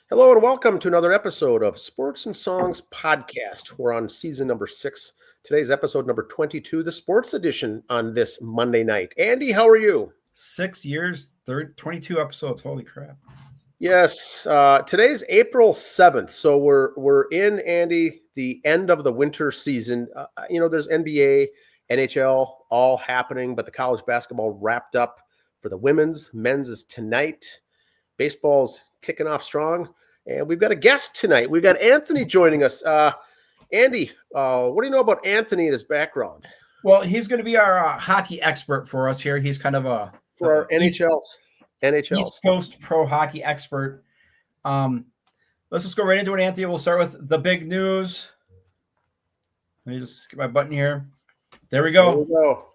Hello and welcome to another episode of Sports and Songs Podcast. We're on season number 6. Today's episode number 22, the sports edition on this Monday night. Andy, how are you? 6 years, 22 episodes. Holy crap. Yes, today's April 7th. So we're in, Andy, the end of the winter season. There's NBA, NHL all happening, but the college basketball wrapped up for the women's. Men's is tonight. Baseball's kicking off strong. And we've got a guest tonight. We've got Anthony joining us. Andy, what do you know about Anthony and his background? Well, he's going to be our hockey expert for us here. He's kind of for our NHL's East Coast pro hockey expert. Let's just go right into it, Anthony. We'll start with the big news. Let me just get my button here. There we go.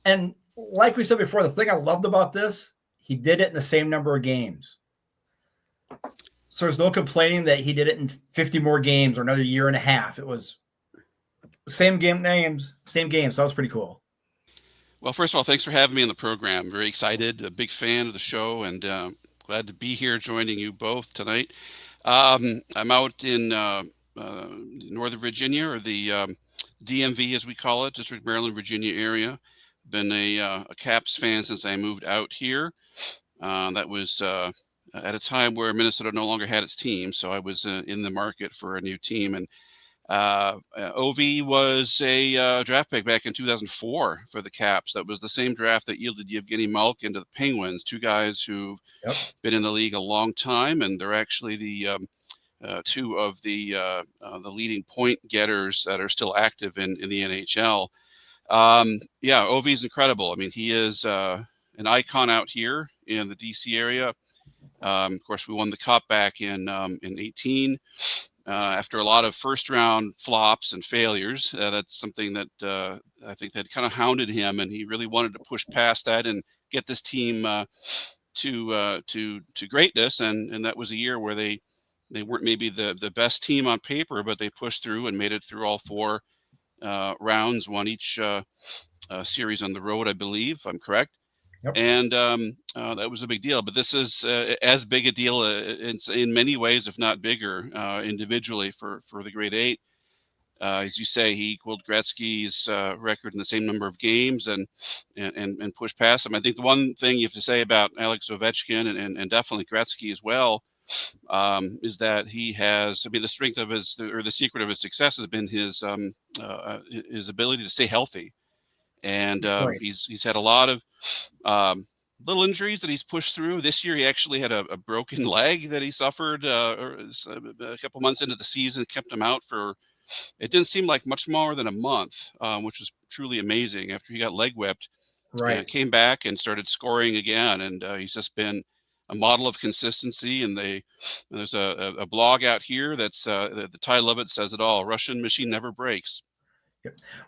And like we said before, the thing I loved about this, he did it in the same number of games. So there's no complaining that he did it in 50 more games or another year and a half. It was same games. So that was pretty cool. Well, first of all, thanks for having me on the program. Very excited, a big fan of the show, and glad to be here joining you both tonight. I'm out in Northern Virginia, or the DMV as we call it, District Maryland, Virginia area. Been a Caps fan since I moved out here. That was at a time where Minnesota no longer had its team, so I was in the market for a new team. And Ovi was a draft pick back in 2004 for the Caps. That was the same draft that yielded Yevgeny Malkin to the Penguins, two guys who've been in the league a long time, and they're actually the two of the leading point getters that are still active in the NHL. Ovi's incredible. I mean, he is an icon out here in the DC area. Of course, we won the Cup back in 18. After a lot of first-round flops and failures, that's something that I think that kind of hounded him, and he really wanted to push past that and get this team to greatness. And that was a year where they weren't maybe the best team on paper, but they pushed through and made it through all 4 rounds, won each series on the road, I believe. I'm correct. Yep. And that was a big deal. But this is as big a deal in many ways, if not bigger, individually for the Great Eight. As you say, he equaled Gretzky's record in the same number of games and pushed past him. I think the one thing you have to say about Alex Ovechkin and definitely Gretzky as well is that he has, the strength of the secret of his success has been his ability to stay healthy. And he's had a lot of little injuries that he's pushed through. This year, he actually had a broken leg that he suffered a couple months into the season, kept him out for, it didn't seem like much more than a month, which was truly amazing. After he got leg whipped, came back and started scoring again. And he's just been a model of consistency. And there's a blog out here that's the title of it says it all: Russian machine never breaks.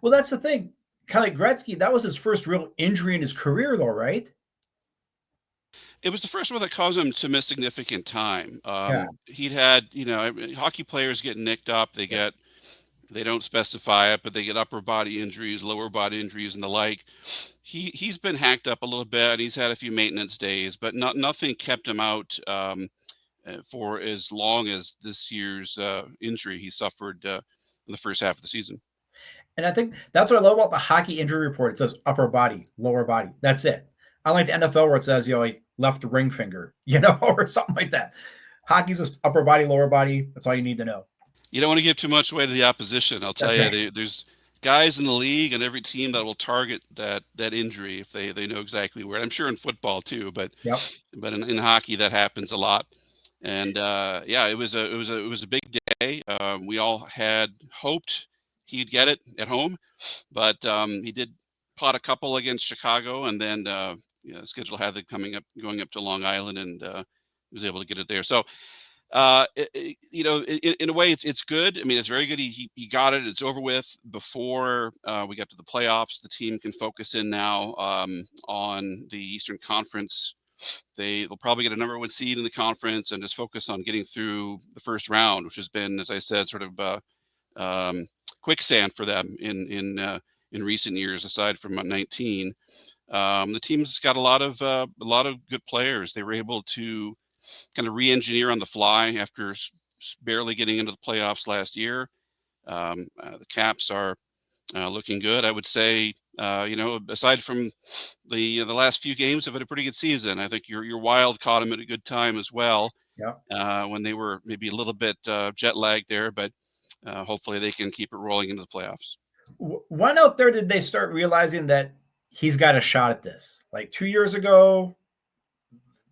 Well, that's the thing. Kind of like Gretzky, that was his first real injury in his career, though, right? It was the first one that caused him to miss significant time. He'd had, hockey players get nicked up. They don't specify it, but they get upper body injuries, lower body injuries, and the like. He's been hacked up a little bit. He's had a few maintenance days, but nothing kept him out for as long as this year's injury he suffered in the first half of the season. And I think that's what I love about the hockey injury report. It says upper body, lower body. That's it. Unlike the NFL where it says, like left ring finger, or something like that. Hockey's just upper body, lower body. That's all you need to know. You don't want to give too much away to the opposition. I'll tell you, there's guys in the league and every team that will target that injury if they know exactly where. I'm sure in football too, but in hockey that happens a lot. And it was a big day. We all had hoped he'd get it at home, but he did pot a couple against Chicago, and then schedule had it going up to Long Island, and was able to get it there. So in a way it's good. I mean, it's very good. He got it. It's over with before we got to the playoffs. The team can focus in now on the Eastern Conference. They'll probably get a number 1 seed in the conference and just focus on getting through the first round, which has been, as I said, sort of quicksand for them in recent years, aside from 19. The team's got a lot of good players. They were able to kind of re-engineer on the fly after barely getting into the playoffs last year. The Caps are looking good. I would say, aside from the last few games, have had a pretty good season. I think your Wild caught them at a good time as well. Yeah. When they were maybe a little bit jet lagged there, but hopefully they can keep it rolling into the playoffs. When out there did they start realizing that he's got a shot at this? Like 2 years ago,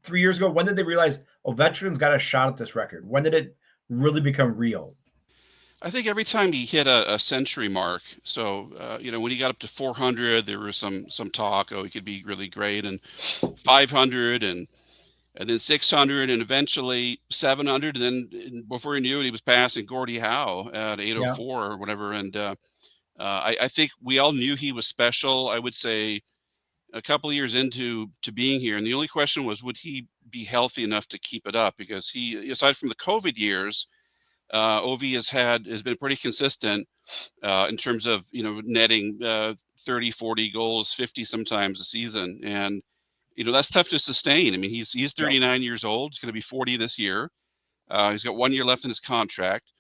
3 years ago? When did they realize Ovechkin's got a shot at this record? When did it really become real? I think every time he hit a century mark, so when he got up to 400, there was some talk, he could be really great, and 500, and then 600, and eventually 700, and then before he knew it, he was passing Gordie Howe at 804 or whatever. And I think we all knew he was special. I would say a couple of years into being here, and the only question was, would he be healthy enough to keep it up? Because he, aside from the COVID years, Ovi has been pretty consistent in terms of netting 30, 40 goals, 50 sometimes a season, and that's tough to sustain. I mean, he's 39 years old. He's going to be 40 this year. He's got 1 year left in his contract.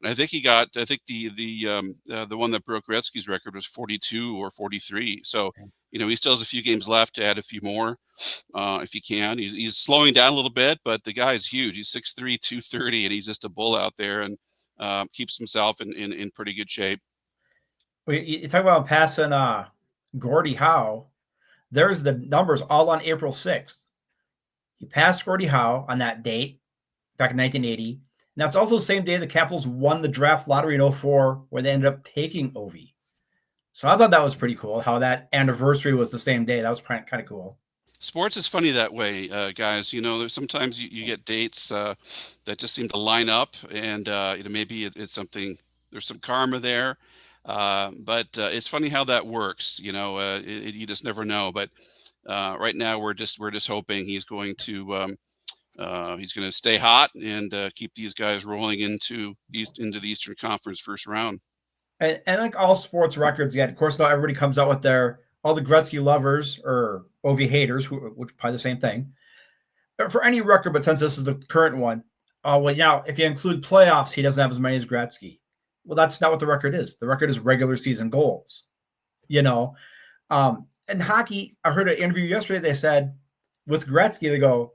And I think the one that broke Gretzky's record was 42 or 43. So, he still has a few games left to add a few more if he can. He's slowing down a little bit, but the guy is huge. He's 6'3", 230, and he's just a bull out there, and keeps himself in pretty good shape. You talk about passing Gordie Howe. There's the numbers all on April 6th. He passed Gordie Howe on that date back in 1980. And that's also the same day the Capitals won the draft lottery in 2004, where they ended up taking Ovi. So I thought that was pretty cool, how that anniversary was the same day. That was kind of cool. Sports is funny that way, guys. There's sometimes you get dates that just seem to line up, and maybe it's something. There's some karma there, but it's funny how that works. You just never know. But right now we're just hoping he's going to stay hot and keep these guys rolling into the Eastern Conference first round. And like all sports records, of course, not everybody comes out with all the Gretzky lovers or Ovi haters, which probably the same thing, for any record. But since this is the current one, now if you include playoffs, he doesn't have as many as Gretzky. Well, that's not what the record is. The record is regular season goals. In hockey, I heard an interview yesterday. They said with Gretzky, they go,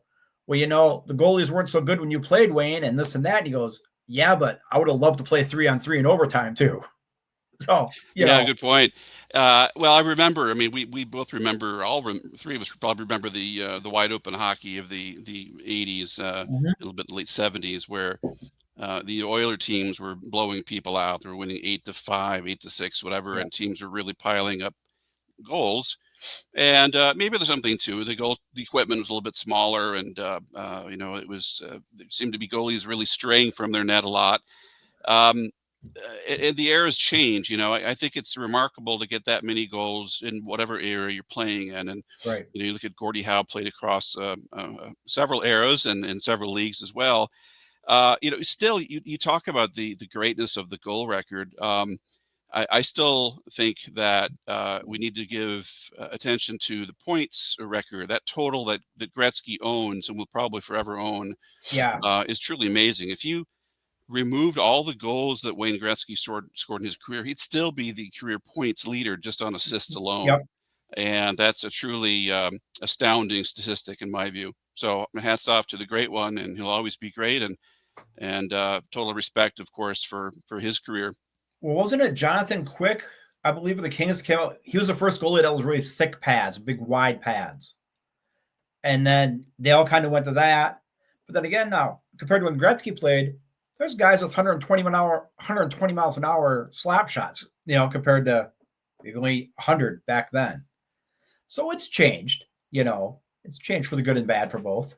well, the goalies weren't so good when you played, Wayne, and this and that. And he goes, yeah, but I would have loved to play 3-on-3 in overtime too. So, good point. Well, I remember. I mean, we both remember. Three of us probably remember the wide open hockey of the 80s, a little bit late 70s, where the Oiler teams were blowing people out. They were winning 8-5, 8-6, whatever, and teams were really piling up goals. And maybe there's something to the equipment was a little bit smaller, and it seemed to be goalies really straying from their net a lot. And the eras change. I think it's remarkable to get that many goals in whatever era you're playing in. And right. You look at Gordie Howe, played across several eras and several leagues as well. Still you talk about the greatness of the goal record. I still think that we need to give attention to the points record. That total that Gretzky owns and will probably forever own is truly amazing. If you removed all the goals that Wayne Gretzky scored in his career, he'd still be the career points leader just on assists alone. Yep. And that's a truly astounding statistic in my view. So hats off to the great one, and he'll always be great. And total respect, of course, for his career. Well, wasn't it Jonathan Quick? I believe the Kings came out. He was the first goalie that was really thick pads, big wide pads. And then they all kind of went to that. But then again, now compared to when Gretzky played, there's guys with 120 miles an hour slap shots, compared to maybe only 100 back then. So it's changed, it's changed for the good and bad for both.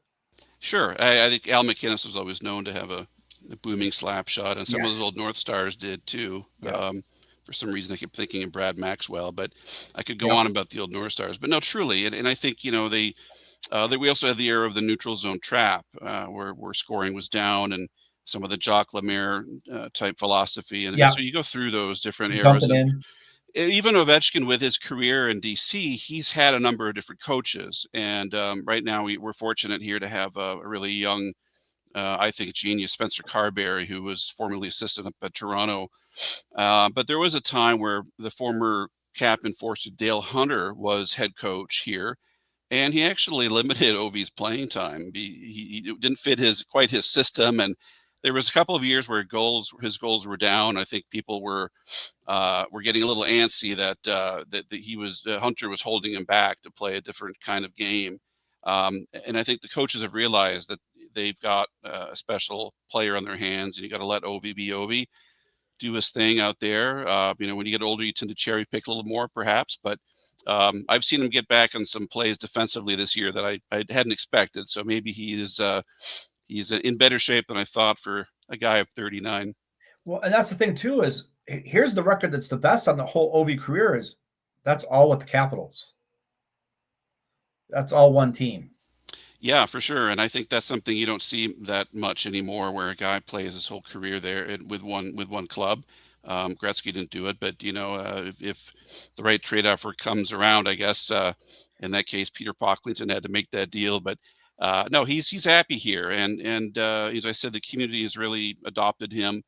Sure. I think Al McInnes was always known to have a booming slap shot, and some of those old North Stars did too. Yeah. For some reason, I kept thinking of Brad Maxwell, but I could go on about the old North Stars. But no, truly, and I think we also had the era of the neutral zone trap, where scoring was down, and some of the Jacques Lemaire type philosophy, and so you go through those different eras. even Ovechkin with his career in DC, he's had a number of different coaches. And right now we're fortunate here to have a really young, I think, genius, Spencer Carberry, who was formerly assistant up at Toronto. But there was a time where the former cap enforcer Dale Hunter was head coach here. And he actually limited Ovi's playing time. He didn't fit quite his system, and there was a couple of years where his goals were down. I think people were getting a little antsy that Hunter was holding him back to play a different kind of game. And I think the coaches have realized that they've got a special player on their hands, and you got to let Ovi be Ovi, do his thing out there. When you get older, you tend to cherry pick a little more, perhaps, but I've seen him get back on some plays defensively this year that I hadn't expected. So maybe he's in better shape than I thought for a guy of 39. Well, and that's the thing too, is here's the record that's the best on the whole Ovi career is that's all with the Capitals. That's all one team. Yeah, for sure. And I think that's something you don't see that much anymore, where a guy plays his whole career there with one club. Gretzky didn't do it, but if the right trade offer comes around, I guess in that case, Peter Pocklington had to make that deal. But no, he's happy here, and as I said, the community has really adopted him.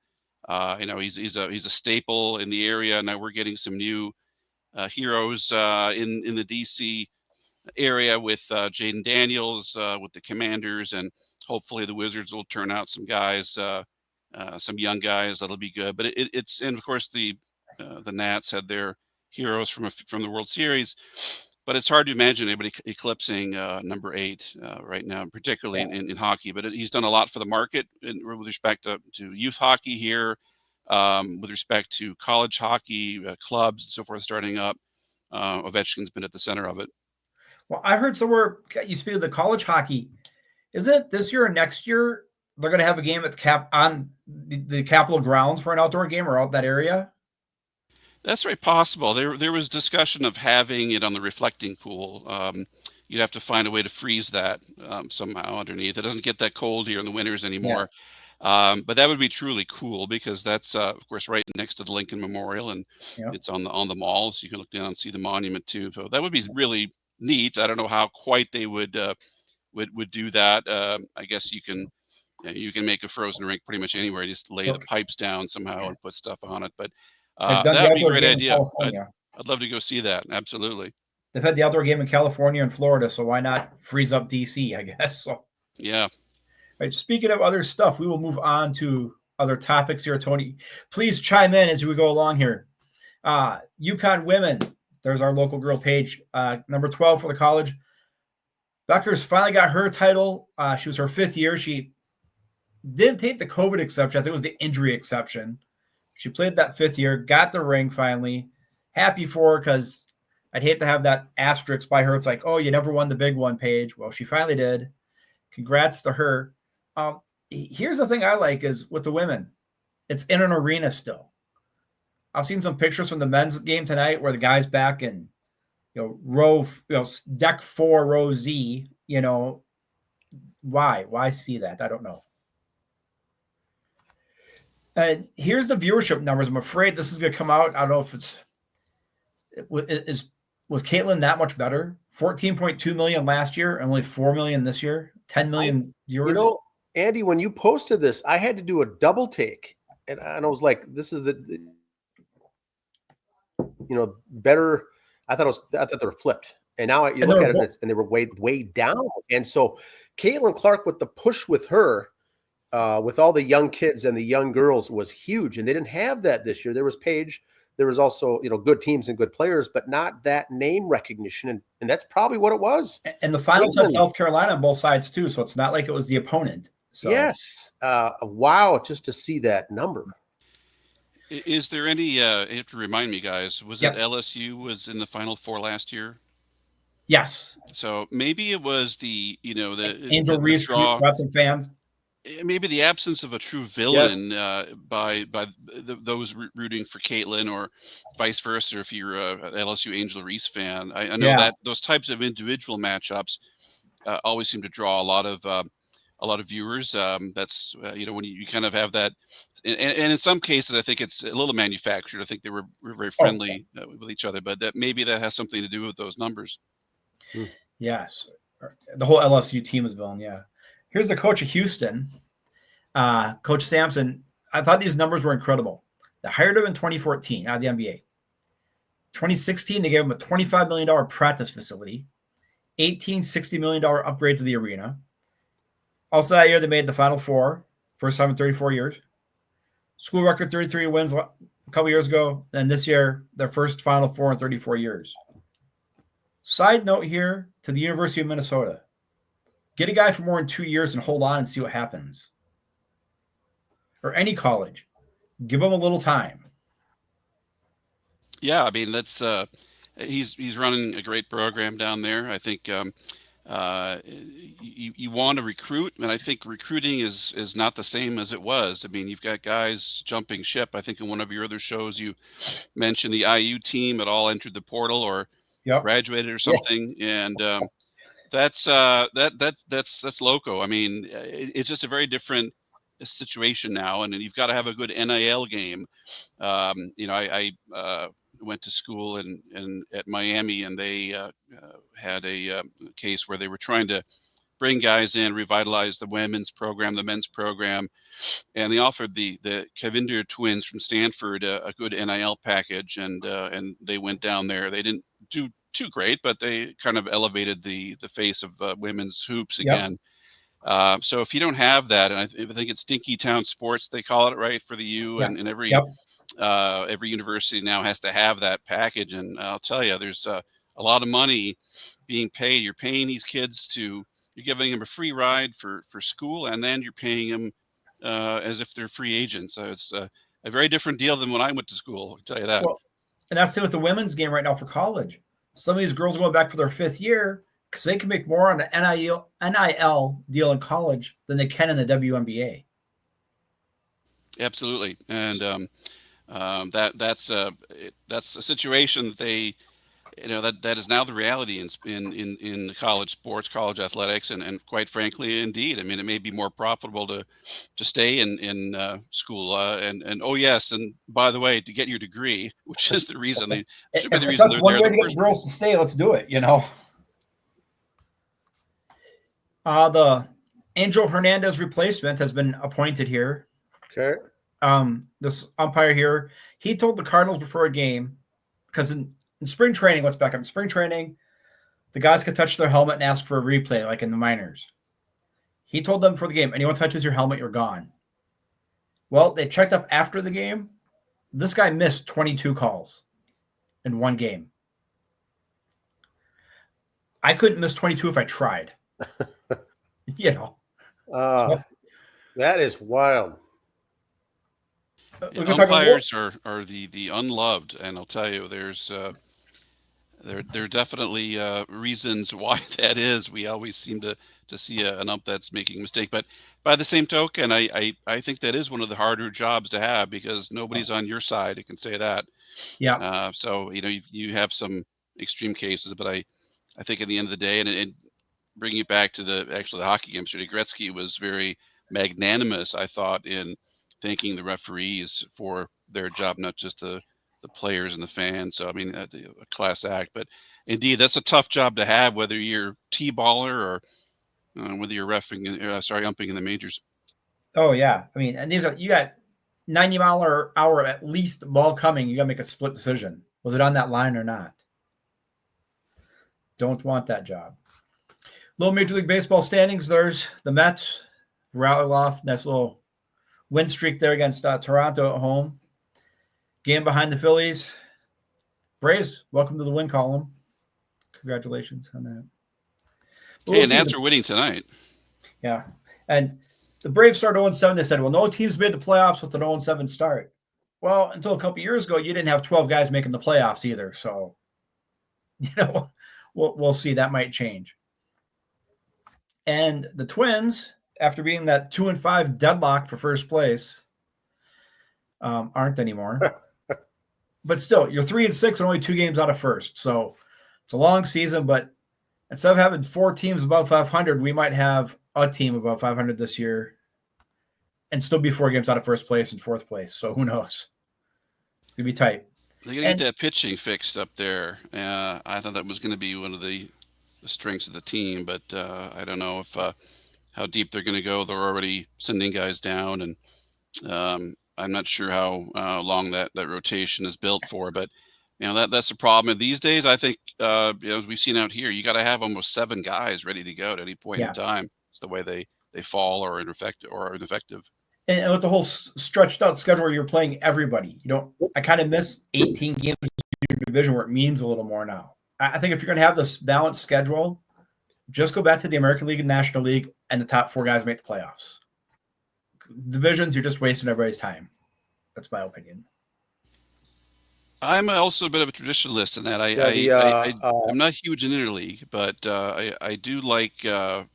He's a staple in the area. Now we're getting some new heroes in the DC area with Jaden Daniels with the Commanders, and hopefully the Wizards will turn out some guys, some young guys that'll be good. But it's and of course the Nats had their heroes from the World Series, but it's hard to imagine anybody eclipsing number 8 right now, particularly in hockey. But he's done a lot for the market with respect to youth hockey here, with respect to college hockey clubs and so forth starting up. Ovechkin's been at the center of it. Well, I heard somewhere, you speak of the college hockey, isn't it this year or next year they're going to have a game at on the Capitol grounds for an outdoor game or out that area? That's very possible. There was discussion of having it on the reflecting pool. You'd have to find a way to freeze that somehow underneath. It doesn't get that cold here in the winters anymore. Yeah. But that would be truly cool because that's, of course, right next to the Lincoln Memorial, and it's on the mall, so you can look down and see the monument too. So that would be really neat. I don't know how quite they would do that. I guess you can make a frozen rink pretty much anywhere. You just lay the pipes down somehow and put stuff on it. But that would be a great idea. I'd love to go see that. Absolutely. They've had the outdoor game in California and Florida, so why not freeze up DC, I guess. So yeah. Right. Speaking of other stuff, we will move on to other topics here. Tony, please chime in as we go along here. UConn women. There's our local girl page, number 12 for the college. Becker's finally got her title. She was her 5th year. She didn't take the COVID exception. I think it was the injury exception. She played that 5th year, got the ring finally. Happy for her because I'd hate to have that asterisk by her. It's like, oh, you never won the big one page. Well, she finally did. Congrats to her. Here's the thing I like is with the women, it's in an arena still. I've seen some pictures from the men's game tonight where the guy's back in, deck 4, row Z. Why see that? I don't know. Here's the viewership numbers. I'm afraid this is going to come out. I don't know if was Caitlin that much better? 14.2 million last year and only 4 million this year. 10 million viewers. Andy, when you posted this, I had to do a double take, and I was like, "This is better." I thought they were flipped, and now you look at it, and they were way down. And so, Caitlin Clark with the push with her, with all the young kids and the young girls was huge, and they didn't have that this year. There was Paige, there was also good teams and good players, but not that name recognition, and that's probably what it was. And the finals had South Carolina on both sides too, so it's not like it was the opponent. So. Yes, wow, just to see that number. Is there any? You have to remind me, guys. Was it LSU was in the Final Four last year? Yes. So maybe it was the Angel Reese got some fans. Maybe the absence of a true villain by those rooting for Caitlin, or vice versa. If you're a LSU Angel Reese fan, I know that those types of individual matchups always seem to draw a lot of a lot of viewers. That's when you kind of have that, and in some cases, I think it's a little manufactured. I think they were very friendly with each other, but that has something to do with those numbers. Yes, the whole LSU team is villain. Yeah, here's the coach of Houston, Coach Sampson. I thought these numbers were incredible. They hired him in 2014 out of the NBA. 2016, they gave him a $25 million practice facility, $60 million upgrade to the arena. Also that year, they made the Final Four, first time in 34 years. School record 33 wins a couple years ago. And this year, their first Final Four in 34 years. Side note here to the University of Minnesota. Get a guy for more than 2 years and hold on and see what happens. Or any college. Give them a little time. Yeah, I mean that's he's running a great program down there. I think you want to recruit, and I think recruiting is not the same as it was. I mean, you've got guys jumping ship. I think in one of your other shows you mentioned the IU team had all entered the portal or graduated or something, and that's loco. I mean, it's just a very different situation now, and you've got to have a good NIL game. I went to school in at Miami, and they had a case where they were trying to bring guys in, revitalize the women's program, the men's program, and they offered the Cavinder twins from Stanford a good NIL package, and they went down there. They didn't do too great, but they kind of elevated the face of women's hoops again. So if you don't have that, and I think it's Dinky Town Sports, they call it, right, for the U, and every university now has to have that package. And I'll tell you, there's a lot of money being paid. You're paying these kids you're giving them a free ride for school, and then you're paying them as if they're free agents. So it's a very different deal than when I went to school, I'll tell you that. Well, and that's it with the women's game right now for college. Some of these girls are going back for their 5th year because they can make more on an NIL deal in college than they can in the WNBA. Absolutely, and that's a situation that they, that is now the reality in the college sports, college athletics, and quite frankly, indeed, I mean, it may be more profitable to stay in school, and oh yes, and by the way, to get your degree, which is the reason they should be the reason they're one there. Way to get girls to stay, let's do it. The Angel Hernandez replacement has been appointed here. Okay. This umpire here, he told the Cardinals before a game, because in spring training, let's back up. In spring training, the guys could touch their helmet and ask for a replay, like in the minors. He told them for the game, anyone touches your helmet, you're gone. Well, they checked up after the game. This guy missed 22 calls in one game. I couldn't miss 22 if I tried. That is wild. Umpires are the unloved, and I'll tell you, there's there are definitely reasons why that is. We always seem to see an ump that's making a mistake, but by the same token, I think that is one of the harder jobs to have because nobody's on your side. I can say that. Yeah. So you have some extreme cases, but I think at the end of the day, and bringing it back to the hockey game, Mr. Gretzky was very magnanimous, I thought, in thanking the referees for their job, not just the players and the fans. So, I mean, a class act. But indeed, that's a tough job to have, whether you're T-baller or whether you're umping in the majors. Oh, yeah. I mean, and you got 90 mile per hour at least ball coming. You got to make a split decision. Was it on that line or not? Don't want that job. Little Major League Baseball standings. There's the Mets, rattled off. Nice little win streak there against Toronto at home. Game behind the Phillies. Braves, welcome to the win column. Congratulations on that. Hey, and Nats are winning tonight. Yeah. And the Braves started 0-7. They said, well, no teams made the playoffs with an 0-7 start. Well, until a couple years ago, you didn't have 12 guys making the playoffs either. So, we'll see. That might change. And the Twins, after being that 2-5 deadlock for first place, aren't anymore. But still, you're 3-6 and only 2 games out of first. So it's a long season, but Instead of having 4 teams above 500, we might have a team above 500 this year and still be 4 games out of first place and fourth place. So who knows? It's going to be tight. They got to get that pitching fixed up there. I thought that was going to be one of the strengths of the team, but I don't know if how deep they're going to go. They're already sending guys down, and I'm not sure how long that rotation is built for. But that's the problem. And these days, I think as we've seen out here, you got to have almost 7 guys ready to go at any point in time. It's the way they fall or ineffective. And with the whole stretched out schedule, you're playing everybody. I kind of miss 18 games in your division where it means a little more now. I think if you're going to have this balanced schedule, just go back to the American League and National League, and the top 4 guys make the playoffs. Divisions, you're just wasting everybody's time. That's my opinion. I'm also a bit of a traditionalist in that I'm not huge in interleague, but I do like the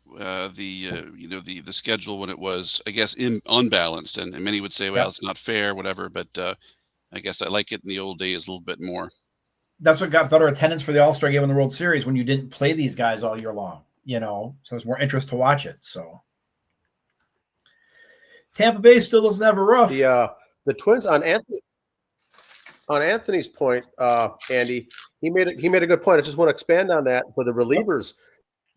schedule when it was, I guess, unbalanced, and many would say, well, it's not fair, whatever. But I guess I like it in the old days a little bit more. That's what got better attendance for the All-Star game in the World Series when you didn't play these guys all year long. So there's more interest to watch it. So Tampa Bay still doesn't have a rough. The Twins on Anthony's point, Andy, he made a good point. I just want to expand on that for the relievers.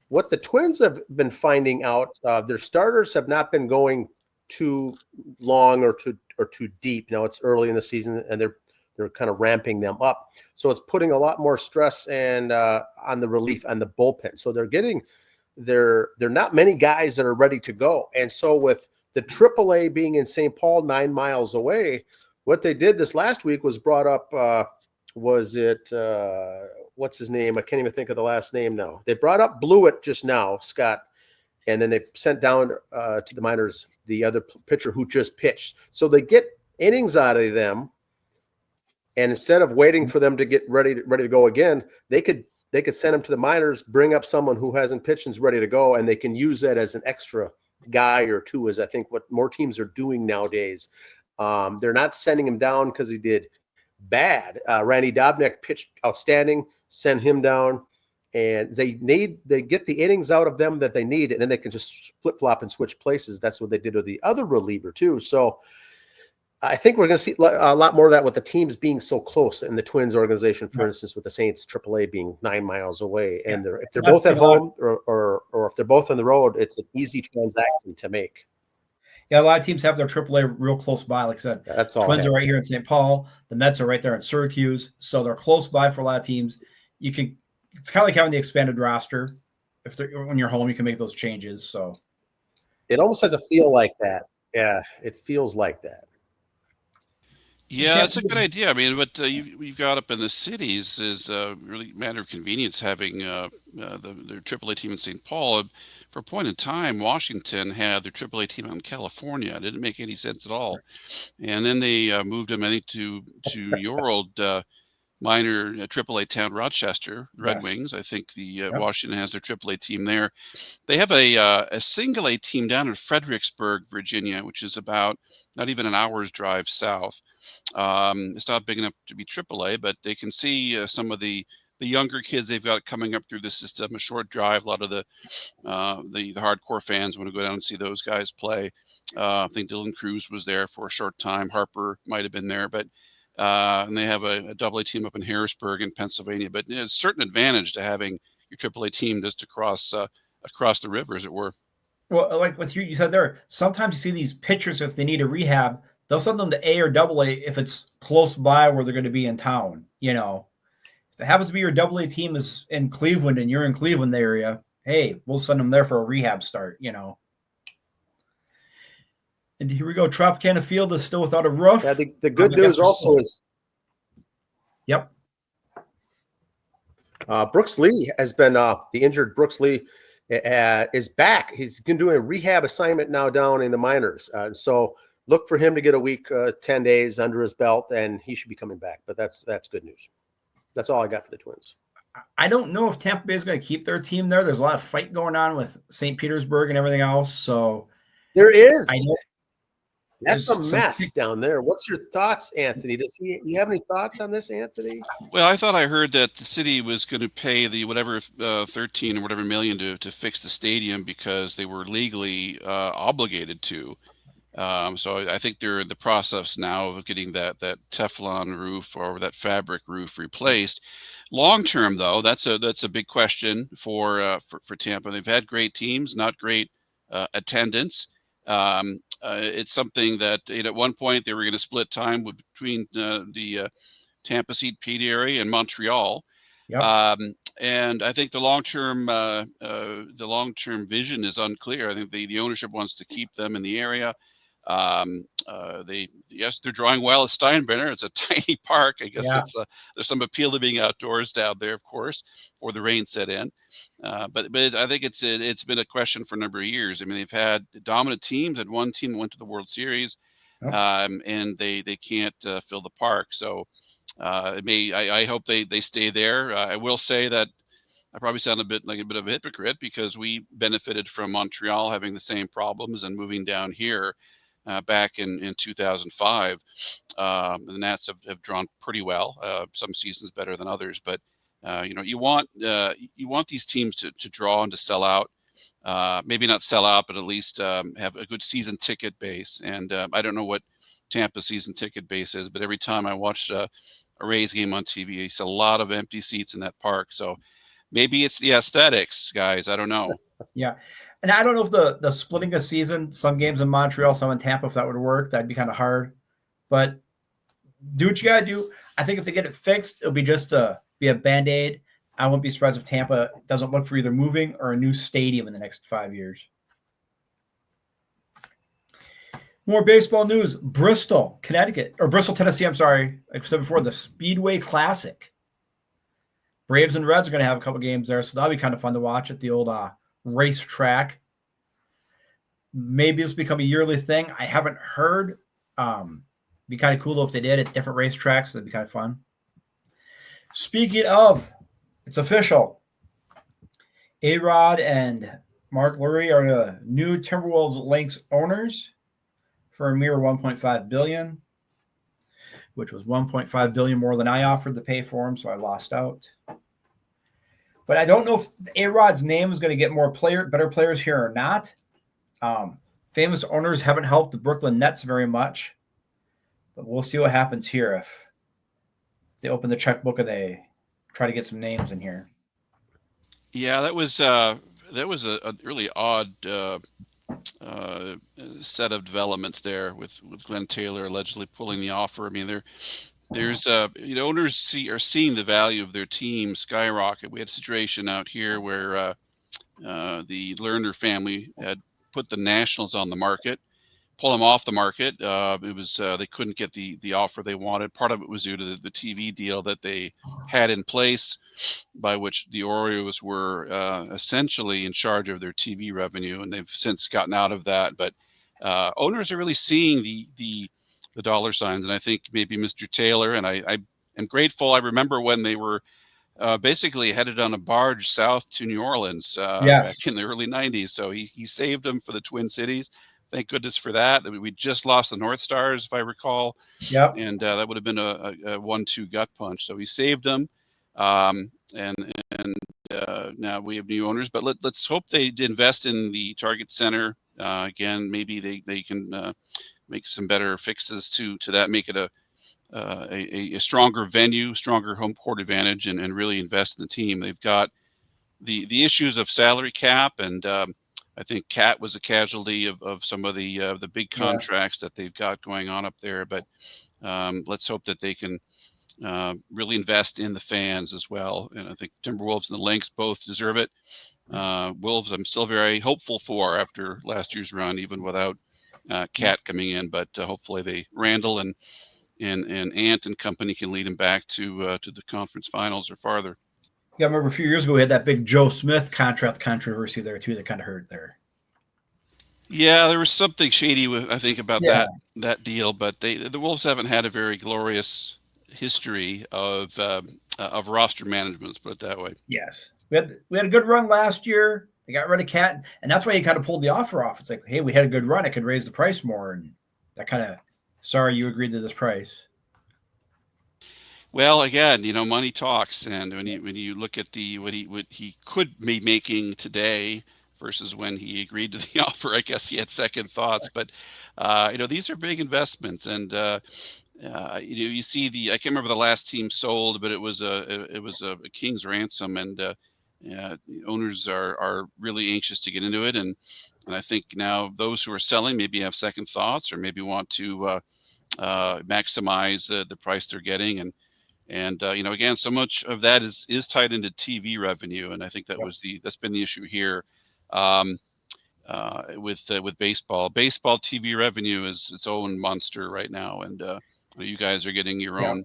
What the Twins have been finding out, their starters have not been going too long or too deep. It's early in the season, and they're kind of ramping them up. So it's putting a lot more stress and on the relief and the bullpen. So they're not many guys that are ready to go. And so with the AAA being in St. Paul, 9 miles away, what they did this last week was brought up, what's his name? I can't even think of the last name now. They brought up Blewett just now, Scott, and then they sent down to the minors the other pitcher who just pitched. So they get innings out of them, and instead of waiting for them to get ready to go again, they could send them to the minors, bring up someone who hasn't pitched and is ready to go, and they can use that as an extra guy or two, is I think what more teams are doing nowadays. They're not sending him down because he did bad. Randy Dobnak pitched outstanding, send him down, and they get the innings out of them that they need, and then they can just flip-flop and switch places. That's what they did with the other reliever too. So I think we're going to see a lot more of that with the teams being so close in the Twins organization, for instance, with the Saints AAA being 9 miles away. And if they're both at home or if they're both on the road, it's an easy transaction to make. Yeah, a lot of teams have their AAA real close by. Like I said, that's all. Twins are right here in St. Paul. The Mets are right there in Syracuse. So they're close by for a lot of teams. It's kind of like having the expanded roster. When you're home, you can make those changes. So it almost has a feel like that. Yeah, it feels like that. Yeah, that's a good idea. I mean, what you've got up in the cities is really a matter of convenience having their AAA team in St. Paul. For a point in time, Washington had their AAA team out in California. It didn't make any sense at all. And then they moved them, I think, to your old minor AAA town, Rochester, Red Wings. I think the Washington has their AAA team there. They have a single A team down in Fredericksburg, Virginia, which is about not even an hour's drive south. It's not big enough to be AAA, but they can see some of the younger kids they've got coming up through the system. A short drive. A lot of the hardcore fans want to go down and see those guys play. I think Dylan Cruz was there for a short time. Harper might have been there, but and they have a AA team up in Harrisburg in Pennsylvania. But it's a certain advantage to having your AAA team just across the river, as it were. Well, like with you said there, sometimes you see these pitchers, if they need a rehab, they'll send them to A or AA if it's close by where they're going to be in town. If it happens to be your AA team is in Cleveland and you're in Cleveland area, hey, we'll send them there for a rehab start, And here we go. Tropicana Field is still without a roof. Yeah, the good news also is. Yep. Brooks Lee has been the injured Brooks Lee is back. He's been doing a rehab assignment now down in the minors. So look for him to get a week, 10 days under his belt, and he should be coming back. But that's good news. That's all I got for the Twins. I don't know if Tampa Bay is going to keep their team there. There's a lot of fight going on with St. Petersburg and everything else. So there is. That's a There's some mess down there. What's your thoughts, Anthony? You have any thoughts on this, Anthony? Well, I thought I heard that the city was going to pay the whatever 13 or whatever million to fix the stadium because they were legally obligated to. So I think they're in the process now of getting that Teflon roof or that fabric roof replaced. Long term, though, that's a big question for Tampa. They've had great teams, not great attendance. It's something that at one point they were going to split time between the Tampa St. Pete area and Montreal. Yep. And I think the long-term vision is unclear. I think the ownership wants to keep them in the area. They're drawing well at Steinbrenner. It's a tiny park. I guess there's some appeal to being outdoors down there, of course, before the rain set in. But I think it's been a question for a number of years. I mean, they've had dominant teams. Had one team that went to the World Series, and they can't fill the park. So I hope they stay there. I will say that I probably sound a bit of a hypocrite because we benefited from Montreal having the same problems and moving down here back in 2005. The Nats have drawn pretty well. Some seasons better than others, but you want these teams to draw and to sell out. Maybe not sell out, but at least have a good season ticket base. And I don't know what Tampa's season ticket base is, but every time I watch a Rays game on TV, I see a lot of empty seats in that park. So maybe it's the aesthetics, guys. I don't know. Yeah. And I don't know if the splitting a season, some games in Montreal, some in Tampa, if that would work. That'd be kind of hard. But do what you got to do. I think if they get it fixed, it'll be just be a Band-Aid. I wouldn't be surprised if Tampa doesn't look for either moving or a new stadium in the next 5 years. More baseball news. Bristol, Tennessee, I'm sorry. Like I said before, the Speedway Classic. Braves and Reds are going to have a couple games there, so that'll be kind of fun to watch at the old racetrack. Maybe this will become a yearly thing. I haven't heard. Be kind of cool if they did at different racetracks. That'd be kind of fun. Speaking of, it's official. A-Rod and Mark Lurie are the new Timberwolves Lynx owners for a mere $1.5 billion, which was $1.5 billion more than I offered to pay for him, so I lost out. But I don't know if A-Rod's name is going to get better players here or not. Famous owners haven't helped the Brooklyn Nets very much, but we'll see what happens here if they open the checkbook and they try to get some names in here. Yeah, that was a really odd set of developments there with Glenn Taylor allegedly pulling the offer. I mean, there's owners are seeing the value of their team skyrocket. We had a situation out here where the Lerner family had put the Nationals on the market, pull them off the market. It was they couldn't get the offer they wanted. Part of it was due to the TV deal that they had in place, by which the Orioles were essentially in charge of their TV revenue, and they've since gotten out of that. But owners are really seeing the dollar signs, and I think maybe Mr. Taylor, and I am grateful. I remember when they were basically headed on a barge south to New Orleans back in the early 90s. So he saved them for the Twin Cities. Thank goodness for that. We just lost the North Stars, if I recall. Yep. And that would have been a 1-2 gut punch. So he saved them. And now we have new owners. But let's hope they invest in the Target Center. Again, maybe they can make some better fixes to that, make it a stronger venue, stronger home court advantage, and really invest in the team. They've got the issues of salary cap, and I think Cat was a casualty of some of the big contracts that they've got going on up there. But let's hope that they can really invest in the fans as well. And I think Timberwolves and the Lynx both deserve it. Wolves, I'm still very hopeful for after last year's run, even without Cat coming in. But hopefully Randall and Ant and company can lead him back to the conference finals or farther. Yeah, I remember a few years ago we had that big Joe Smith contract controversy there too that kind of hurt there. Yeah, there was something shady, I think, about that deal, but the Wolves haven't had a very glorious history of roster management. Let's put it that way. Yes, we had a good run last year. They got rid of Cat, and that's why he kind of pulled the offer off. It's like, hey, we had a good run; it could raise the price more, and that kind of, sorry, you agreed to this price. Well, again, money talks, and when you look at what he could be making today versus when he agreed to the offer, I guess he had second thoughts. But these are big investments, and you see I can't remember the last team sold, but it was a king's ransom, and the owners are really anxious to get into it, and I think now those who are selling maybe have second thoughts or maybe want to maximize the price they're getting, and again, so much of that is tied into TV revenue, and I think that's been the issue here. With baseball. Baseball TV revenue is its own monster right now, and you guys are getting your own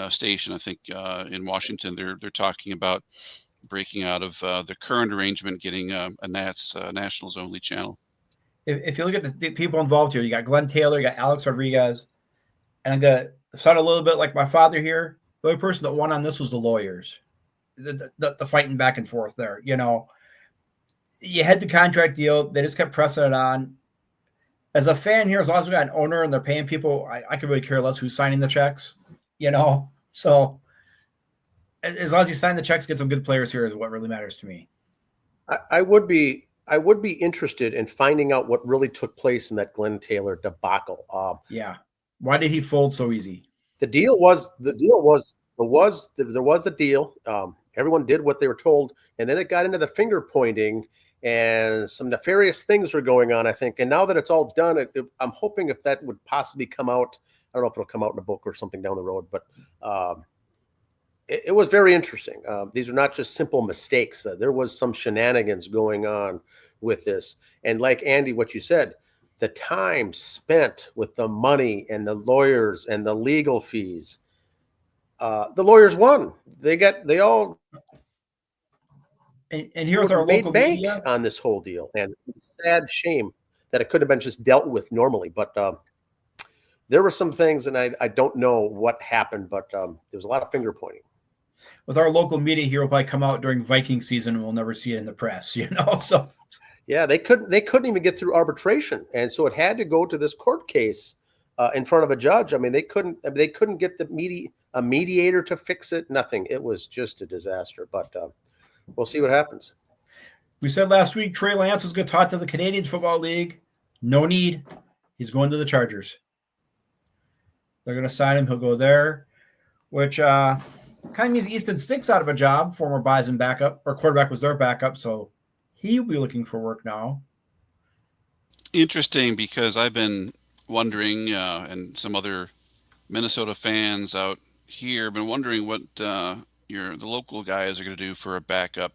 station. I think in Washington they're talking about breaking out of the current arrangement, getting a Nationals only channel. If you look at the people involved here, you got Glenn Taylor, you got Alex Rodriguez, and I'm going to sound a little bit like my father here. The only person that won on this was the lawyers, the fighting back and forth there. You had the contract deal. They just kept pressing it on. As a fan here, as long as we got an owner and they're paying people, I could really care less who's signing the checks, So as long as you sign the checks, get some good players here is what really matters to me. I would be interested in finding out what really took place in that Glenn Taylor debacle. Why did he fold so easy? There was a deal. Everyone did what they were told, and then it got into the finger pointing, and some nefarious things were going on, I think. And now that it's all done, I'm hoping if that would possibly come out. I don't know if it'll come out in a book or something down the road, but it was very interesting. These are not just simple mistakes. There was some shenanigans going on with this, and like Andy, what you said. The time spent with the money and the lawyers and the legal fees, the lawyers won. They all and here's our local media on this whole deal. And sad shame that it could have been just dealt with normally. But there were some things, and I don't know what happened, but there was a lot of finger pointing. With our local media here, will probably come out during Viking season, and we'll never see it in the press. So. Yeah, they couldn't even get through arbitration, and so it had to go to this court case in front of a judge. I mean, they couldn't get a mediator to fix it. Nothing. It was just a disaster. But we'll see what happens. We said last week Trey Lance was going to talk to the Canadian Football League. No need. He's going to the Chargers. They're going to sign him. He'll go there, which kind of means Easton Stick's out of a job. Former Bison backup or quarterback was their backup, so. He'll be looking for work now. Interesting, because I've been wondering, and some other Minnesota fans out here have been wondering what the local guys are going to do for a backup.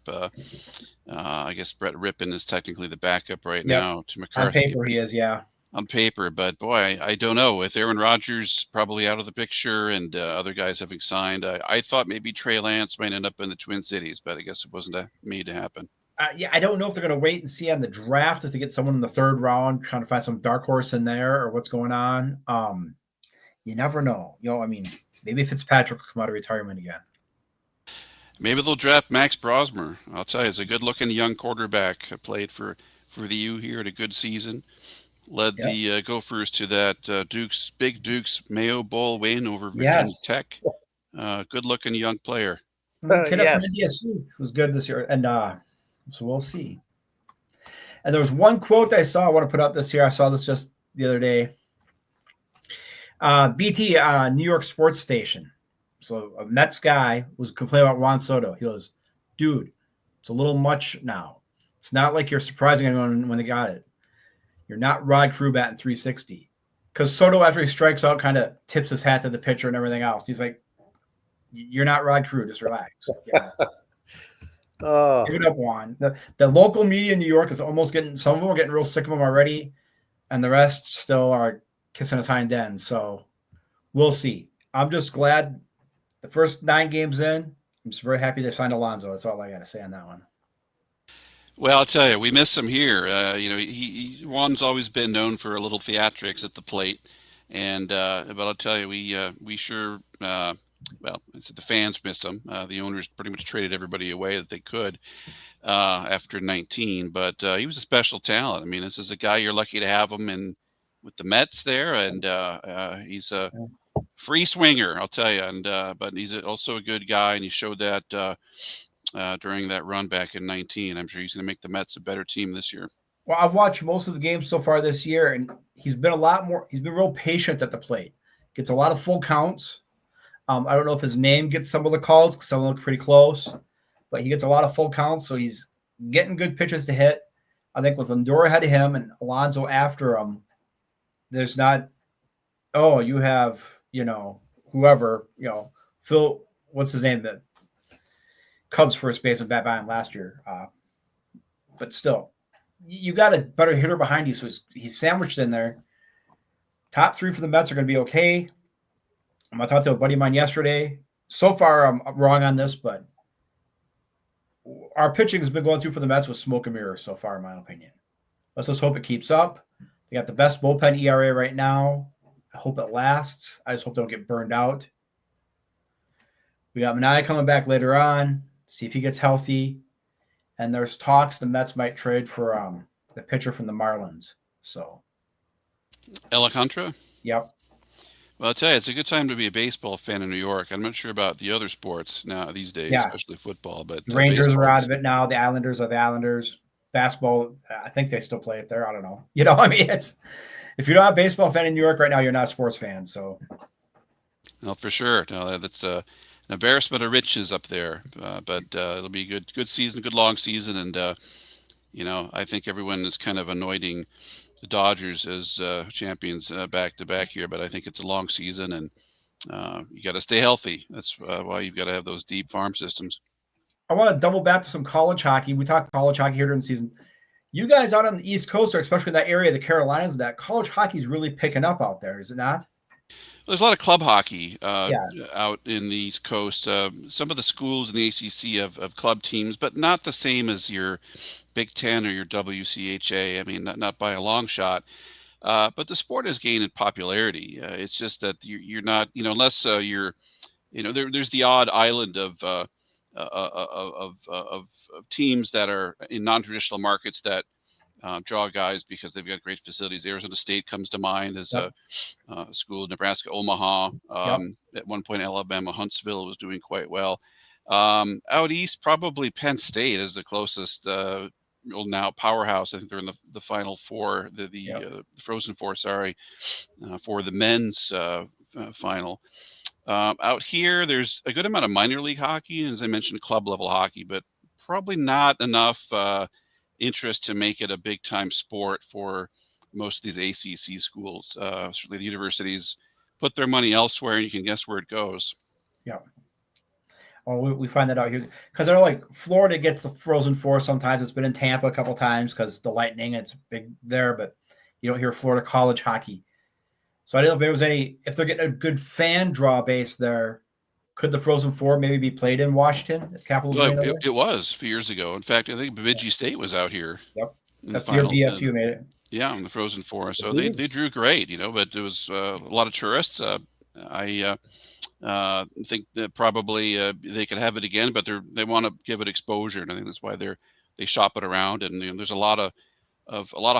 I guess Brett Rippon is technically the backup now to McCarthy. On paper, he is, yeah. On paper, but boy, I don't know. With Aaron Rodgers probably out of the picture and other guys having signed, I thought maybe Trey Lance might end up in the Twin Cities, but I guess it wasn't made to happen. I don't know if they're going to wait and see on the draft if they get someone in the third round, trying to find some dark horse in there or what's going on. You never know. Maybe Fitzpatrick will come out of retirement again. Maybe they'll draft Max Brosmer. I'll tell you, he's a good-looking young quarterback. Played for the U here at a good season. Led the Gophers to that Big Dukes Mayo Bowl win over Virginia Tech. Good-looking young player. Kid up from NDSU was good this year, and so we'll see. And there was one quote I saw. I want to put out this here. I saw this just the other day. BT, New York sports station. So a Mets guy was complaining about Juan Soto. He goes, dude, it's a little much now. It's not like you're surprising anyone when they got it. You're not Rod Crew batting 360. Because Soto, after he strikes out, kind of tips his hat to the pitcher and everything else. He's like, you're not Rod Crew. Just relax. Give it up, Juan. The local media in New York is almost getting – some of them are getting real sick of him already, and the rest still are kissing his hind end. So we'll see. I'm just glad the first 9 games in, I'm just very happy they signed Alonso. That's all I got to say on that one. Well, I'll tell you, we miss him here. Juan's always been known for a little theatrics at the plate, but I'll tell you, we sure the fans miss him. The owners pretty much traded everybody away that they could after 19, but he was a special talent. I mean, this is a guy you're lucky to have him in the Mets there, and he's a free swinger, I'll tell you. And but he's also a good guy, and he showed that during that run back in 19. I'm sure he's going to make the Mets a better team this year. Well, I've watched most of the games so far this year, and he's been real patient at the plate. Gets a lot of full counts. I don't know if his name gets some of the calls because some look pretty close, but he gets a lot of full counts, so he's getting good pitches to hit. I think with Lindor ahead of him and Alonso after him, there's not, you have, whoever, Phil, what's his name, the Cubs first baseman bat by him last year. But still, you got a better hitter behind you, so he's sandwiched in there. Top three for the Mets are going to be okay. I talked to a buddy of mine yesterday. So far, I'm wrong on this, but our pitching has been going through for the Mets with smoke and mirrors so far, in my opinion. Let's just hope it keeps up. They got the best bullpen ERA right now. I hope it lasts. I just hope they don't get burned out. We got Manaea coming back later on. See if he gets healthy. And there's talks the Mets might trade for the pitcher from the Marlins. So, Alcantara? Yep. Well, I'll tell you, it's a good time to be a baseball fan in New York. I'm not sure about the other sports now these days, especially football. But the Rangers are out of it now. The Islanders are the Islanders. Basketball, I think they still play it there. I don't know. It's if you're not a baseball fan in New York right now, you're not a sports fan. So, no, for sure. No, that's an embarrassment of riches up there. But it'll be a good season, good long season, and I think everyone is kind of anointing the Dodgers as champions back to back here, but I think it's a long season, and you got to stay healthy. That's why you've got to have those deep farm systems. I want to double back to some college hockey. We talked college hockey here during the season. You guys out on the East Coast, or especially in that area, the Carolinas, that college hockey is really picking up out there, is it not? There's a lot of club hockey out in the East Coast. Some of the schools in the ACC have club teams, but not the same as your Big Ten or your WCHA. I mean, not by a long shot. But the sport has gained in popularity. It's just that you're not, unless you're, there's the odd island of teams that are in non-traditional markets that draw guys because they've got great facilities. Arizona State comes to mind as a school. Nebraska, Omaha. At one point, Alabama, Huntsville was doing quite well. Out east, probably Penn State is the closest now powerhouse. I think they're in the Final Four, the Frozen Four, for the men's final. Out here, there's a good amount of minor league hockey, and as I mentioned, club level hockey, but probably not enough interest to make it a big time sport for most of these ACC schools. Certainly the universities put their money elsewhere, and you can guess where it goes. Yeah. Oh, we find that out here because I know like Florida gets the Frozen Four sometimes. It's been in Tampa a couple times because the Lightning, it's big there, but you don't hear Florida college hockey. So I don't know if there was if they're getting a good fan draw base there, could the Frozen Four maybe be played in Washington? Capitals. Well, it was a few years ago. In fact, I think Bemidji State was out here. Yep. That's the year BSU made it. Yeah, in the Frozen Four. So they drew great, but there was a lot of tourists. I think that probably they could have it again, but they want to give it exposure, and I think that's why they shop it around. And there's a lot of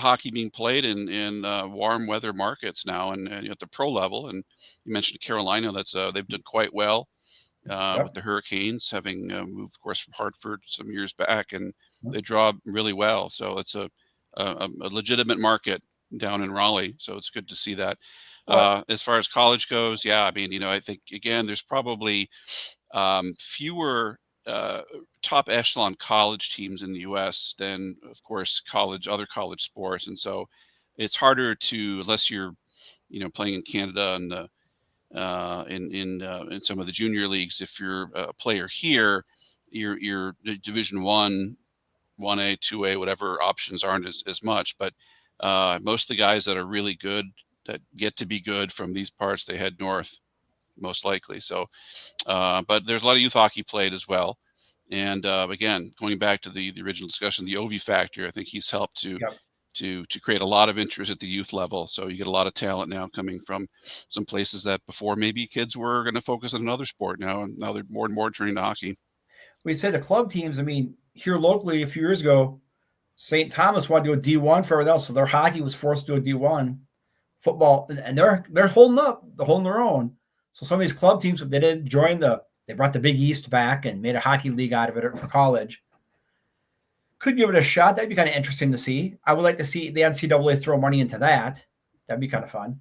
hockey being played in warm weather markets now, and at the pro level. And you mentioned Carolina, that's they've done quite well with the Hurricanes, having moved, of course, from Hartford some years back, and they draw really well. So it's a legitimate market down in Raleigh. So it's good to see that. As far as college goes, I mean, I think again, there's probably fewer top echelon college teams in the U.S. than, of course, other college sports, and so it's harder to, unless you're, playing in Canada and in some of the junior leagues. If you're a player here, your Division 1, 1A, 2A, whatever options aren't as much. But most of the guys that are really good, that get to be good from these parts, they head north, most likely. So, but there's a lot of youth hockey played as well. And again, going back to the original discussion, the Ovi factor, I think he's helped to create a lot of interest at the youth level. So you get a lot of talent now coming from some places that before maybe kids were going to focus on another sport now, and now they're more and more turning to hockey. We said the club teams, I mean, here locally a few years ago, St. Thomas wanted to do a D1 for everyone else, so their hockey was forced to do a D1 football, and they're holding up, they're holding their own. So some of these club teams, they didn't join they brought the Big East back and made a hockey league out of it for college. Could give it a shot. That'd be kind of interesting to see. I would like to see the NCAA throw money into that. That'd be kind of fun.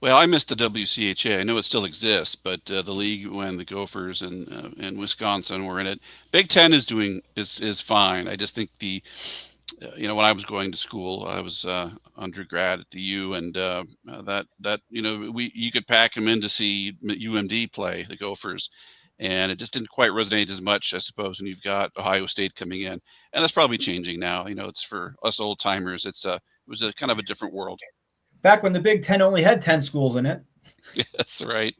Well, I missed the WCHA. I know it still exists, but the league when the Gophers and Wisconsin were in it, Big Ten is fine. I just think when I was going to school, I was undergrad at the U, and you could pack them in to see UMD play the Gophers, and it just didn't quite resonate as much, I suppose, when you've got Ohio State coming in, and that's probably changing now. It's for us old timers. It was a kind of a different world. Back when the Big Ten only had 10 schools in it. Yeah, that's right.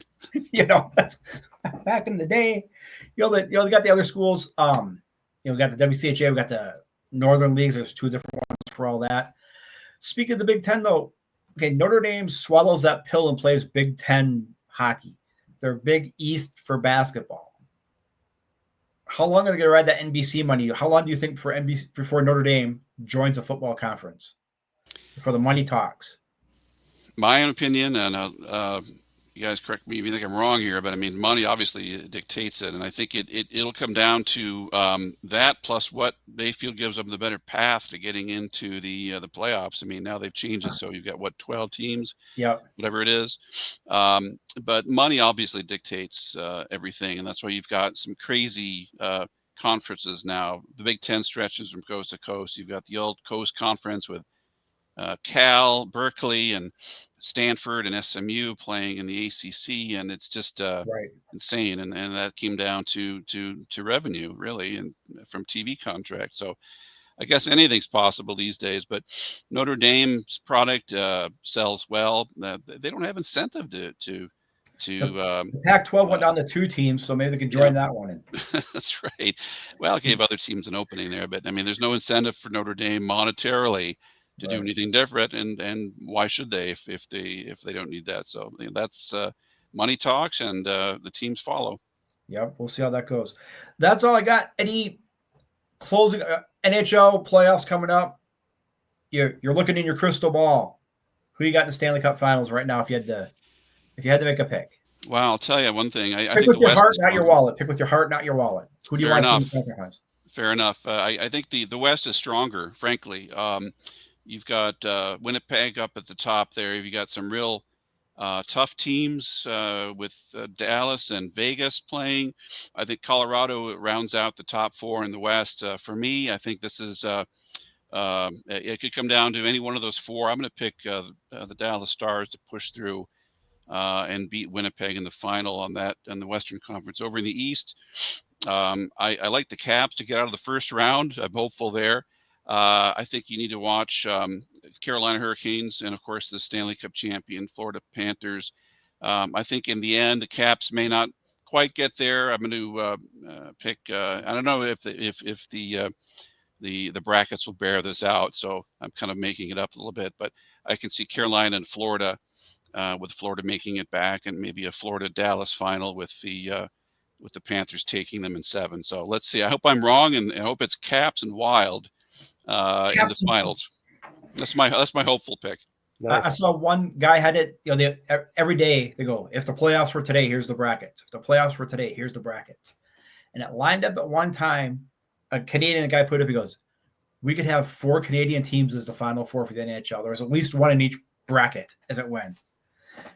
That's back in the day. You got the other schools. We got the WCHA, we got the Northern Leagues. There's two different ones for all that. Speaking of the Big Ten, though, okay, Notre Dame swallows that pill and plays Big Ten hockey. They're Big East for basketball. How long are they going to ride that NBC money? How long do you think before Notre Dame joins a football conference? Before the money talks? My own opinion, and you guys correct me if you think I'm wrong here, but I mean, money obviously dictates it, and I think it'll come down to that plus what they feel gives them the better path to getting into the playoffs. I mean, now they've changed it, so you've got 12 teams, whatever it is, but money obviously dictates everything, and that's why you've got some crazy conferences now. The Big Ten stretches from coast to coast. You've got the old Coast Conference with Cal, Berkeley, and Stanford and SMU playing in the ACC, and it's just insane. And that came down to revenue, really, and from TV contracts. So I guess anything's possible these days. But Notre Dame's product sells well. They don't have incentive to. The Pac-12 went down to 2 teams, so maybe they could join that one in. That's right. Well, it gave other teams an opening there, but I mean, there's no incentive for Notre Dame monetarily to do anything different, and why should they if they don't need that? So that's money talks, and the teams follow. Yep, we'll see how that goes. That's all I got. Any closing NHL playoffs coming up? You're looking in your crystal ball. Who you got in the Stanley Cup Finals right now? If you had to make a pick. Well, I'll tell you one thing. I pick think with your heart, not your wallet. Pick with your heart, not your wallet. Who do you want to see in the Stanley Cup Finals? Fair enough. I think the West is stronger, frankly. You've got Winnipeg up at the top there. You've got some real tough teams with Dallas and Vegas playing. I think Colorado rounds out the top 4 in the West. For me, I think this is it could come down to any one of those 4. I'm going to pick the Dallas Stars to push through and beat Winnipeg in the final on the Western Conference. Over in the East, I like the Caps to get out of the first round. I'm hopeful there. I think you need to watch Carolina Hurricanes and, of course, the Stanley Cup champion Florida Panthers. I think in the end, the Caps may not quite get there. I'm going to pick. I don't know if the brackets will bear this out, so I'm kind of making it up a little bit. But I can see Carolina and Florida, with Florida making it back, and maybe a Florida-Dallas final with the Panthers taking them in 7. So let's see. I hope I'm wrong, and I hope it's Caps and Wild in the finals. That's my hopeful pick. Nice. I saw one guy had it. Every day they go, if the playoffs were today, here's the bracket. If the playoffs were today, here's the bracket. And it lined up at one time. A Canadian guy put up. He goes, we could have 4 Canadian teams as the final 4 for the NHL. There was at least one in each bracket as it went.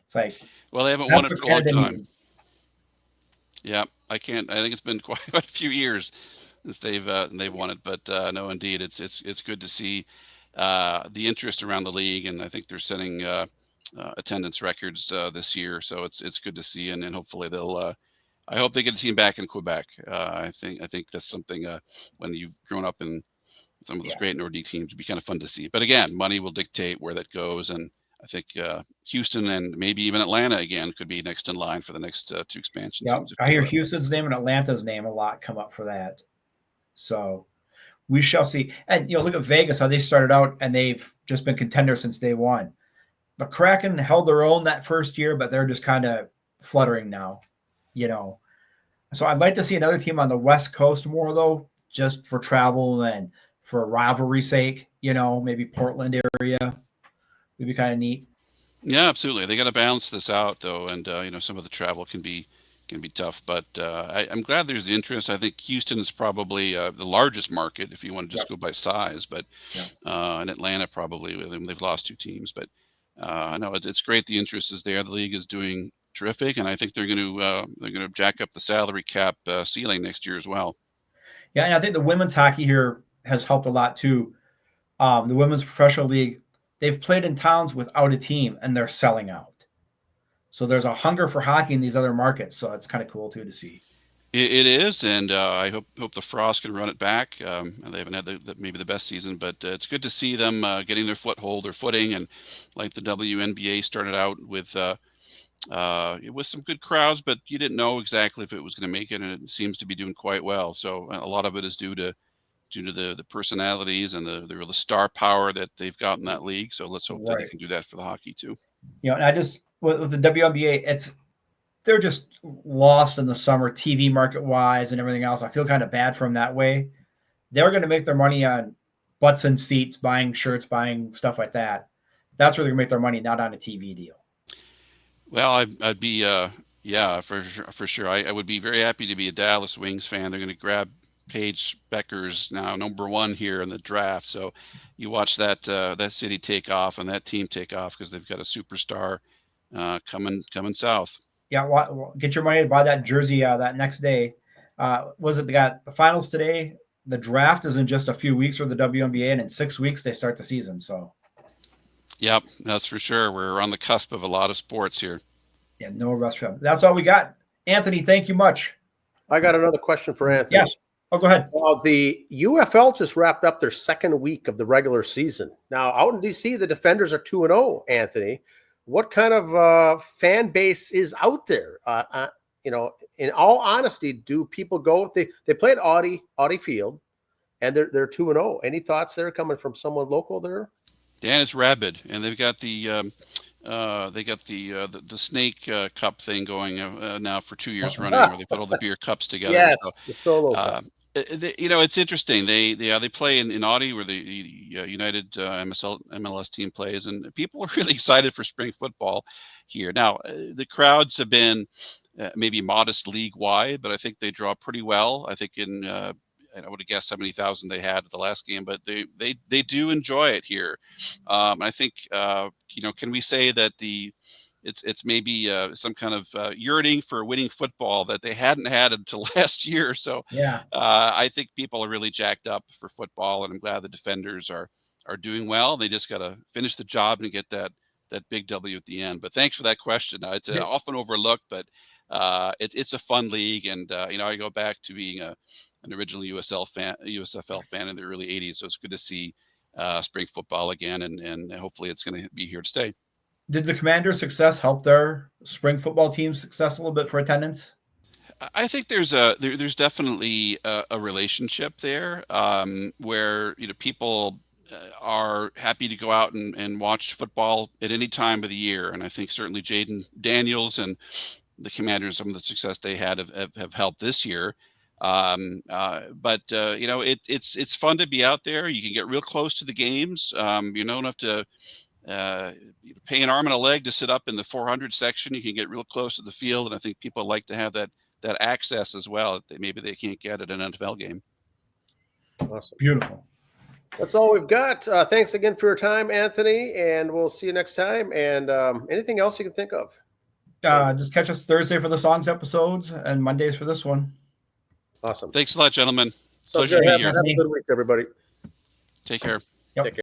It's like, well, they haven't won it for a long time. Yeah, I think it's been quite a few years since they've won it, but no, indeed, it's good to see the interest around the league, and I think they're setting attendance records this year, so it's good to see, and hopefully they'll. I hope they get a team back in Quebec. I think that's something when you've grown up in some of those great Nordic teams, it'd be kind of fun to see. But again, money will dictate where that goes, and I think Houston and maybe even Atlanta again could be next in line for the next 2 expansion teams. I hear Houston's name and Atlanta's name a lot come up for that. So we shall see. And, look at Vegas, how they started out, and they've just been contenders since day one. The Kraken held their own that first year, but they're just kind of fluttering now, So I'd like to see another team on the West Coast more, though, just for travel and for rivalry's sake, maybe Portland area. Would be kind of neat. Yeah, absolutely. They got to balance this out though, and some of the travel can be tough. But I'm glad there's the interest. I think Houston is probably the largest market if you want to just Yep. go by size. But Yep. and Atlanta probably they've lost 2 teams. But I know it's great. The interest is there. The league is doing terrific, and I think they're going to jack up the salary cap ceiling next year as well. Yeah, and I think the women's hockey here has helped a lot too. The women's professional league, they've played in towns without a team, and they're selling out. So there's a hunger for hockey in these other markets. So it's kind of cool too to see. It is, and I hope the Frost can run it back. They haven't had maybe the best season, but it's good to see them getting their footing, and like the WNBA started out with some good crowds, but you didn't know exactly if it was going to make it, and it seems to be doing quite well. So a lot of it is due to the personalities and the star power that they've got in that league. So let's hope that they Right. can do that for the hockey too. And I just with the WNBA, they're just lost in the summer TV market wise and everything else. I feel kind of bad for them that way. They're going to make their money on butts and seats, buying shirts, buying stuff like that. That's where they're going to make their money, not on a TV deal. Well, I'd be yeah, for sure. I would be very happy to be a Dallas Wings fan. They're going to grab Paige Becker's now #1 here in the draft. So you watch that city take off and that team take off because they've got a superstar coming south. Yeah, get your money to buy that jersey that next day. They got the finals today? The draft is in just a few weeks for the WNBA, and in 6 weeks they start the season. So, Yep, that's for sure. We're on the cusp of a lot of sports here. yeah, no rest for them. That's all we got. Anthony, thank you much. I got another question for Anthony. Yes. Oh, go ahead. The UFL just wrapped up their second week of the regular season. Now, out in DC, the Defenders are 2-0, Anthony. What kind of fan base is out there? In all honesty, do people go? They play at Audi Field, and they're 2-0. Any thoughts there coming from someone local there? Dan, it's rabid, and they've got the snake cup thing going now for 2 years running, where they put all the beer cups together. Yes, so, the Stolo Cup. it's interesting. They play in Audi where the United MLS team plays, and people are really excited for spring football here. Now, the crowds have been maybe modest league wide, but I think they draw pretty well. I think I would have guessed 70,000 they had at the last game, but they do enjoy it here. I think can we say that it's maybe some kind of yearning for winning football that they hadn't had until last year. So Yeah. I think people are really jacked up for football, and I'm glad the Defenders are doing well. They just got to finish the job and get that big W at the end. But thanks for that question. It's often overlooked, but it's a fun league, and I go back to being an original USFL fan in the early 80s. So it's good to see spring football again, and hopefully it's going to be here to stay. Did the Commanders' success help their spring football team's success a little bit for attendance? I think there's definitely a relationship there where people are happy to go out and watch football at any time of the year, and I think certainly Jaden Daniels and the Commanders, some of the success they had have helped this year. But it's fun to be out there. You can get real close to the games. You don't have to pay an arm and a leg to sit up in the 400 section. You can get real close to the field, and I think people like to have that access as well that maybe they can't get at an NFL game. Awesome. Beautiful. That's all we've got. Thanks again for your time, Anthony, and we'll see you next time. And anything else you can think of? Just catch us Thursday for the songs episodes and Mondays for this one. Awesome. Thanks a lot, gentlemen. So Pleasure to be here. Have a good week, everybody. Take care. Yep. Take care.